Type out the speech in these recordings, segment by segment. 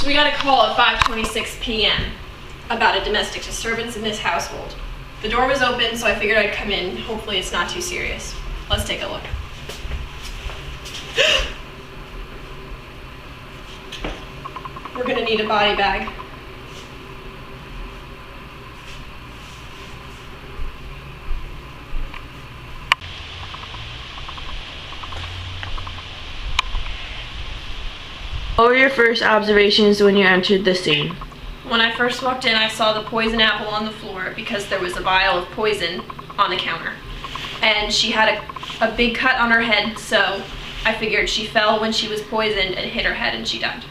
we got a call at 5:26 p.m. about a domestic disturbance in this household. The door was open, so I figured I'd come in. Hopefully it's not too serious. Let's take a look. We're gonna need a body bag. What were your first observations when you entered the scene? When I first walked in, I saw the poison apple on the floor because there was a vial of poison on the counter. And she had a big cut on her head, so I figured she fell when she was poisoned and hit her head and she died.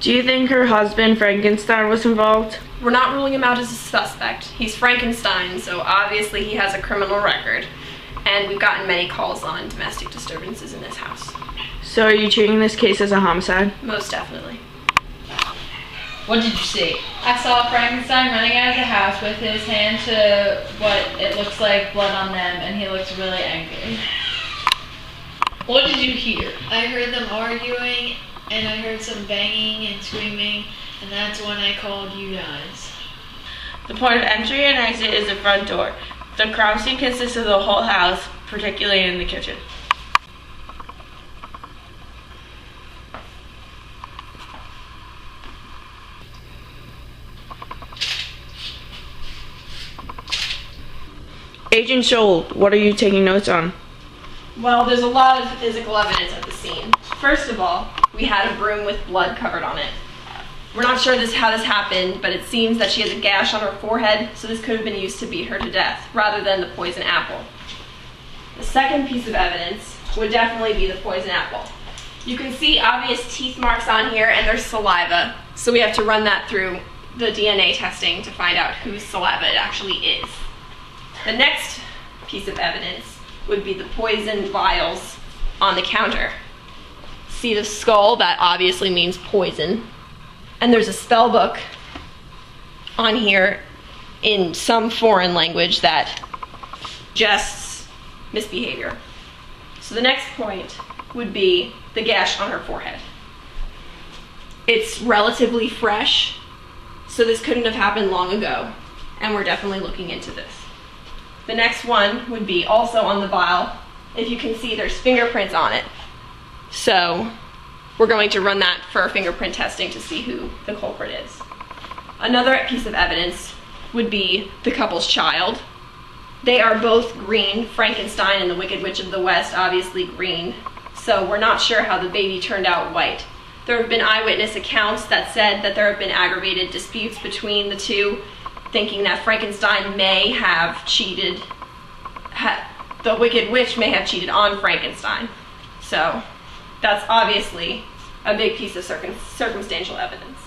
Do you think her husband, Frankenstein, was involved? We're not ruling him out as a suspect. He's Frankenstein, so obviously he has a criminal record. And we've gotten many calls on domestic disturbances in this house. So are you treating this case as a homicide? Most definitely. What did you see? I saw Frankenstein running out of the house with his hand to what it looks like blood on them, and he looks really angry. What did you hear? I heard them arguing, and I heard some banging and screaming, and that's when I called you guys. The point of entry and exit is the front door. The crime scene consists of the whole house, particularly in the kitchen. Agent Scholl, what are you taking notes on? Well, there's a lot of physical evidence at the scene. First of all, we had a broom with blood covered on it. We're not sure how this happened, but it seems that she has a gash on her forehead, so this could have been used to beat her to death, rather than the poison apple. The second piece of evidence would definitely be the poison apple. You can see obvious teeth marks on here, and there's saliva, so we have to run that through the DNA testing to find out whose saliva it actually is. The next piece of evidence would be the poison vials on the counter. See the skull? That obviously means poison. And there's a spell book on here in some foreign language that suggests misbehavior. So the next point would be the gash on her forehead. It's relatively fresh, so this couldn't have happened long ago, and we're definitely looking into this. The next one would be also on the vial. If you can see, there's fingerprints on it. So we're going to run that for fingerprint testing to see who the culprit is. Another piece of evidence would be the couple's child. They are both green. Frankenstein and the Wicked Witch of the West, obviously green. So we're not sure how the baby turned out white. There have been eyewitness accounts that said that there have been aggravated disputes between the two, thinking that Frankenstein may have cheated, the Wicked Witch may have cheated on Frankenstein. So that's obviously a big piece of circumstantial evidence.